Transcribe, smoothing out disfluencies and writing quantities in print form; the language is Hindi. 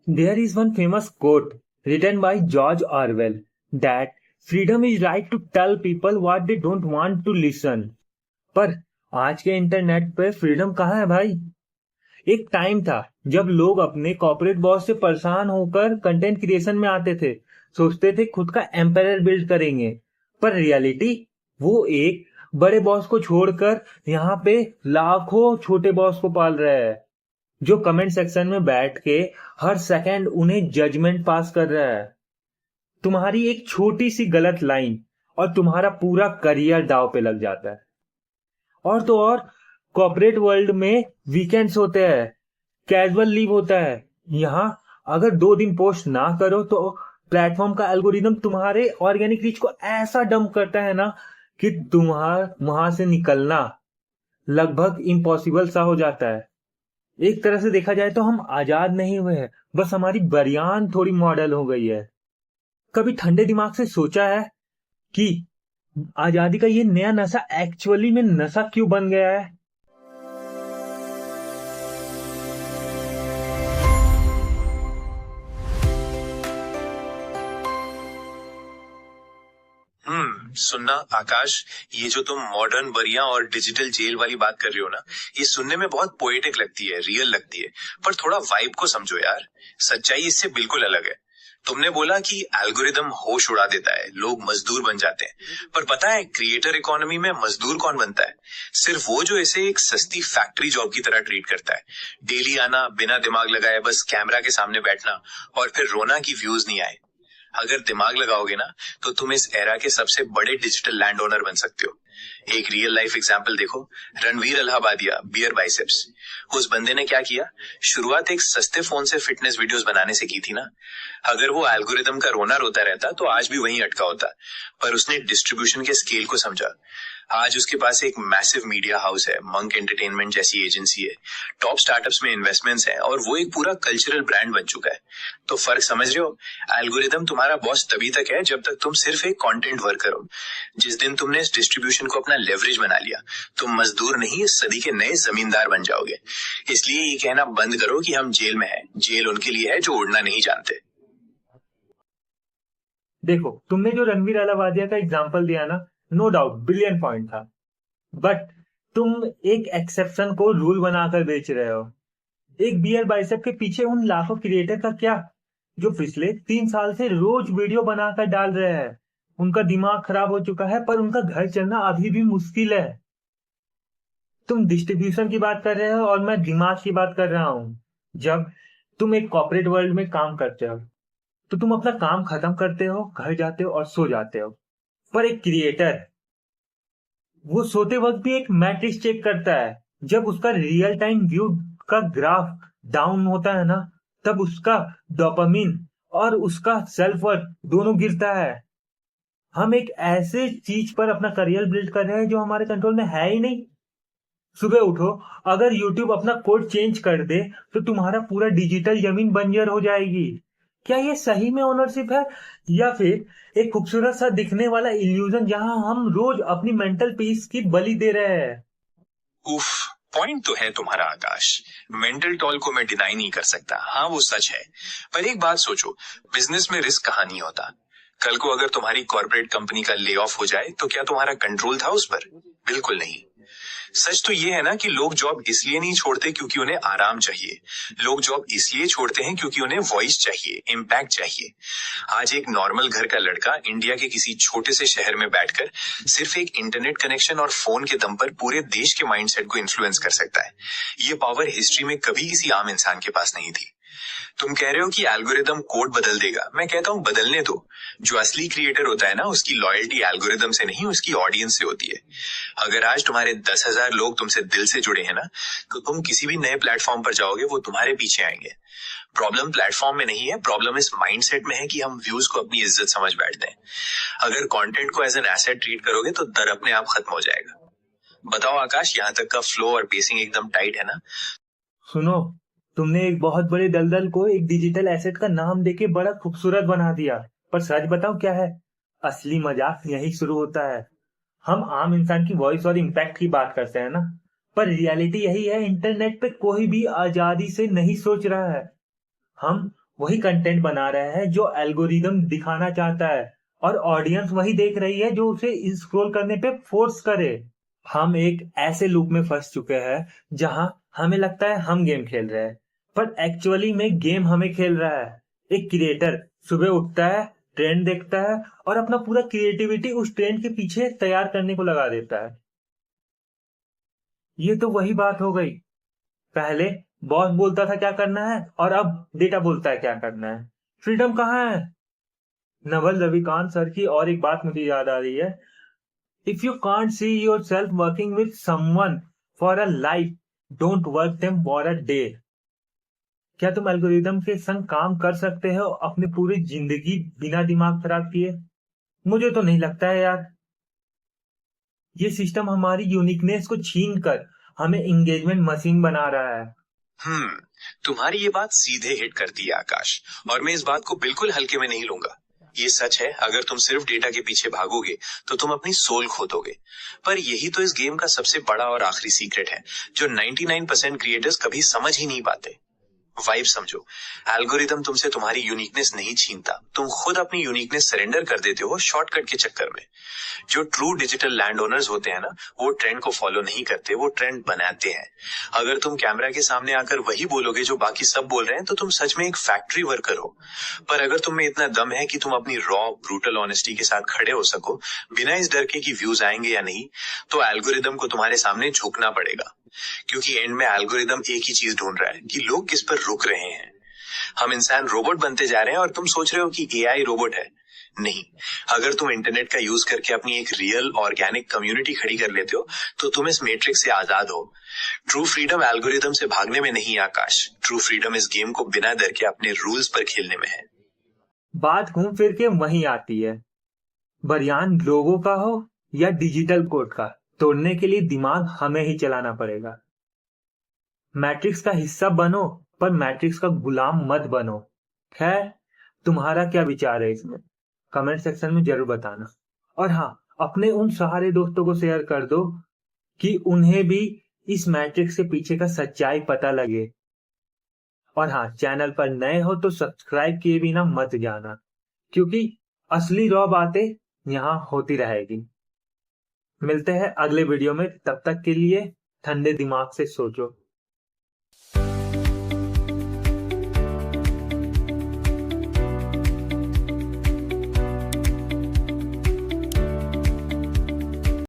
There is one famous quote written by George Orwell that freedom is right to tell people what they don't want to listen. पर आज के इंटरनेट पे फ्रीडम कहाँ है भाई? एक टाइम था जब लोग अपने कॉर्पोरेट बॉस से परेशान होकर कंटेंट क्रिएशन में आते थे, सोचते थे खुद का एम्पायर बिल्ड करेंगे। पर रियलिटी, वो एक बड़े बॉस को छोड़कर यहाँ पे लाखों छोटे बॉस को पाल रहा है, जो कमेंट सेक्शन में बैठ के हर सेकंड उन्हें जजमेंट पास कर रहा है। तुम्हारी एक छोटी सी गलत लाइन और तुम्हारा पूरा करियर दांव पे लग जाता है। और तो और कॉर्पोरेट वर्ल्ड में वीकेंड्स होते हैं, कैजुअल लीव होता है। यहाँ अगर 2 दिन पोस्ट ना करो तो प्लेटफॉर्म का एल्गोरिदम तुम्हारे ऑर्गेनिक रीच को ऐसा डंप करता है ना कि तुम्हारा वहां से निकलना लगभग इम्पॉसिबल सा हो जाता है। एक तरह से देखा जाए तो हम आजाद नहीं हुए हैं, बस हमारी बनियान थोड़ी मॉडल हो गई है। कभी ठंडे दिमाग से सोचा है कि आजादी का ये नया नशा एक्चुअली में नशा क्यों बन गया है? सुनना आकाश, ये जो तुम मॉडर्न बरिया और डिजिटल जेल वाली बात कर रहे हो ना, ये सुनने में बहुत पोएटिक लगती है, रियल लगती है, पर थोड़ा वाइब को समझो यार। सच्चाई इससे बिल्कुल अलग है। तुमने बोला कि एल्गोरिदम होश उड़ा देता है, लोग मजदूर बन जाते हैं, पर पता है क्रिएटर इकोनॉमी में मजदूर कौन बनता है? सिर्फ वो जो इसे एक सस्ती फैक्ट्री जॉब की तरह ट्रीट करता है। डेली आना, बिना दिमाग लगाए बस कैमरा के सामने बैठना और फिर रोना की व्यूज नहीं आए। अगर दिमाग लगाओगे ना तो तुम इस एरा के सबसे बड़े डिजिटल लैंड ओनर बन सकते हो। एक रियल लाइफ एग्जांपल देखो, रणवीर अलाहाबादिया, बियर बाइसेप्स। उस बंदे ने क्या किया? शुरुआत एक सस्ते फोन से फिटनेस वीडियोस बनाने से की थी ना। अगर वो एल्गोरिदम का रोना रोता रहता तो आज भी वहीं अटका होता, पर उसने डिस्ट्रीब्यूशन के स्केल को समझा। आज उसके पास एक मैसिव मीडिया हाउस है, मंक एंटरटेनमेंट जैसी एजेंसी है, टॉप स्टार्टअप्स में इन्वेस्टमेंट्स हैं और वो एक पूरा कल्चरल ब्रांड बन चुका है। तो फर्क समझ रहे हो? एल्गोरिदम तुम्हारा बॉस तभी तक है जब तक तुम सिर्फ एक कंटेंट वर्कर हो। जिस दिन तुमने इस डिस्ट्रीब्यूशन को अपना लेवरेज बना लिया, तुम मजदूर नहीं, इस सदी के नए जमींदार बन जाओगे। इसलिए ये कहना बंद करो कि हम जेल में हैं। जेल उनके लिए है जो उड़ना नहीं जानते। देखो, तुमने जो रणवीर अलाहाबादिया का एग्जांपल दिया ना, नो डाउट ब्रिलियंट पॉइंट था, बट तुम एक एक्सेप्शन को रूल बनाकर बेच रहे हो। एक बियर बाइसेप के पीछे उन लाखों क्रिएटर का क्या, जो पिछले 3 साल से रोज वीडियो बनाकर डाल रहे हैं? उनका दिमाग खराब हो चुका है, पर उनका घर चलना अभी भी मुश्किल है। तुम डिस्ट्रीब्यूशन की बात कर रहे हो और मैं दिमाग की बात कर रहा हूँ। जब तुम एक कॉर्पोरेट वर्ल्ड में काम करते हो तो तुम अपना काम खत्म करते हो, घर जाते हो और सो जाते हो। पर एक क्रिएटर, वो सोते वक्त भी एक मैट्रिक्स चेक करता है। जब उसका रियल टाइम व्यू का ग्राफ डाउन होता है ना, तब उसका डोपामिन और उसका सेल्फ वर्थ दोनों गिरता है। हम एक ऐसे चीज पर अपना करियर बिल्ड कर रहे हैं जो हमारे कंट्रोल में है ही नहीं। सुबह उठो, अगर यूट्यूब अपना कोड चेंज कर दे तो तुम्हारा पूरा डिजिटल जमीन बंजर हो जाएगी। क्या ये सही में ओनरशिप है, या फिर एक खूबसूरत सा दिखने वाला इल्यूजन जहां हम रोज अपनी मेंटल पीस की बलि दे रहे हैं? उफ, पॉइंट तो है तुम्हारा आकाश। मेंटल टॉल को मैं डिनाई नहीं कर सकता, हाँ वो सच है। पर एक बात सोचो, बिजनेस में रिस्क कहाँ नहीं होता? कल को अगर तुम्हारी कॉर्पोरेट कंपनी का ले ऑफ हो जाए तो क्या तुम्हारा कंट्रोल था उस पर? बिल्कुल नहीं। सच तो ये है ना कि लोग जॉब इसलिए नहीं छोड़ते क्योंकि उन्हें आराम चाहिए। लोग जॉब इसलिए छोड़ते हैं क्योंकि उन्हें वॉइस चाहिए, इम्पैक्ट चाहिए। आज एक नॉर्मल घर का लड़का इंडिया के किसी छोटे से शहर में बैठकर सिर्फ एक इंटरनेट कनेक्शन और फोन के दम पर पूरे देश के माइंडसेट को इन्फ्लुएंस कर सकता है। ये पावर हिस्ट्री में कभी किसी आम इंसान के पास नहीं थी। तुम कह रहे हो कि एल्गोरिदम कोड बदल देगा, मैं कहता हूँ बदलने दो। जो असली क्रिएटर होता है ना, उसकी लॉयल्टी एल्गोरिदम से नहीं, उसकी ऑडियंस से होती है। अगर आज तुम्हारे 10,000 लोग तुमसे दिल से जुड़े हैं ना, तो तुम किसी भी नए प्लेटफॉर्म पर जाओगे, वो तुम्हारे पीछे आएंगे। प्रॉब्लम प्लेटफॉर्म में नहीं है, प्रॉब्लम इस माइंडसेट में है कि हम व्यूज को अपनी इज्जत समझ बैठते हैं। अगर कंटेंट को एज एन एसेट ट्रीट करोगे तो डर अपने आप खत्म हो जाएगा। बताओ आकाश, यहाँ तक का फ्लो और पेसिंग एकदम टाइट है ना? सुनो, तुमने एक बहुत बड़े दलदल को एक डिजिटल एसेट का नाम देके बड़ा खूबसूरत बना दिया, पर सच बताओ क्या है? असली मजाक यही शुरू होता है। हम आम इंसान की वॉइस और इम्पैक्ट की बात करते हैं ना, पर रियलिटी यही है, इंटरनेट पे कोई भी आजादी से नहीं सोच रहा है। हम वही कंटेंट बना रहा है जो एल्गोरिदम दिखाना चाहता है, और ऑडियंस वही देख रही है जो उसे स्क्रॉल करने पे फोर्स करे। हम एक ऐसे लूप में फंस चुके हैं जहां हमें लगता है हम गेम खेल रहे हैं, पर एक्चुअली में गेम हमें खेल रहा है। एक क्रिएटर सुबह उठता है, ट्रेंड देखता है और अपना पूरा क्रिएटिविटी उस ट्रेंड के पीछे तैयार करने को लगा देता है। ये तो वही बात हो गई। पहले बॉस बोलता था क्या करना है और अब डेटा बोलता है क्या करना है। फ्रीडम कहाँ है? नवल रविकांत सर की और एक बात मुझे याद आ रही है, if you can't see your self working with someone for a life, don't work them for a day. क्या तुम एल्गोरिदम के संग काम कर सकते हो अपनी पूरी जिंदगी बिना दिमाग खराब किए? मुझे तो नहीं लगता है यार। ये सिस्टम हमारी यूनिकनेस को छीन कर हमें एंगेजमेंट मशीन बना रहा है। तुम्हारी ये बात सीधे हिट करती है आकाश, और मैं इस बात को बिल्कुल हल्के में नहीं लूंगा। ये सच है, अगर तुम सिर्फ डेटा के पीछे भागोगे तो तुम अपनी सोल खो दोगे। पर यही तो इस गेम का सबसे बड़ा और आखिरी सीक्रेट है, जो 99% क्रिएटर्स कभी समझ ही नहीं पाते। वाइब समझो, एल्गोरिदम तुमसे तुम्हारी यूनिकनेस नहीं छीनता, तुम खुद अपनी यूनिकनेस सरेंडर कर देते हो शॉर्टकट के चक्कर में। जो ट्रू डिजिटल लैंड ओनर्स होते हैं ना, वो ट्रेंड को फॉलो नहीं करते, वो ट्रेंड बनाते हैं। अगर तुम कैमरा के सामने आकर वही बोलोगे जो बाकी सब बोल रहे हैं, तो तुम सच में एक फैक्ट्री वर्कर हो। पर अगर तुम में इतना दम है कि तुम अपनी रॉ ब्रूटल ऑनेस्टी के साथ खड़े हो सको, बिना इस डर के कि व्यूज आएंगे या नहीं, तो एल्गोरिदम को तुम्हारे सामने झुकना पड़ेगा। क्योंकि एंड में एल्गोरिदम एक ही चीज ढूंढ रहा है कि लोग किस पर रुक रहे हैं। हम इंसान रोबोट बनते जा रहे हैं और तुम सोच रहे हो कि एआई रोबोट है। नहीं, अगर तुम इंटरनेट का यूज करके अपनी एक रियल ऑर्गेनिक कम्युनिटी खड़ी कर लेते हो, तो तुम इस मैट्रिक्स से आजाद हो। ट्रू फ्रीडम एल्गोरिदम से भागने में नहीं आकाश, ट्रू फ्रीडम इस गेम को बिना डर के अपने रूल्स पर खेलने में है। बात घूम फिर के वहीं आती है, बयान लोगों का हो या डिजिटल कोड का, तोड़ने के लिए दिमाग हमें ही चलाना पड़ेगा। मैट्रिक्स का हिस्सा बनो, पर मैट्रिक्स का गुलाम मत बनो। खैर, तुम्हारा क्या विचार है इसमें? कमेंट सेक्शन में जरूर बताना। और हाँ, अपने उन सारे दोस्तों को शेयर कर दो कि उन्हें भी इस मैट्रिक्स के पीछे का सच्चाई पता लगे। और हाँ, चैनल पर नए हो तो सब्सक्राइब किए बिना मत जाना, क्योंकि असली रॉ बातें यहाँ होती रहेगी। मिलते हैं अगले वीडियो में, तब तक के लिए ठंडे दिमाग से सोचो।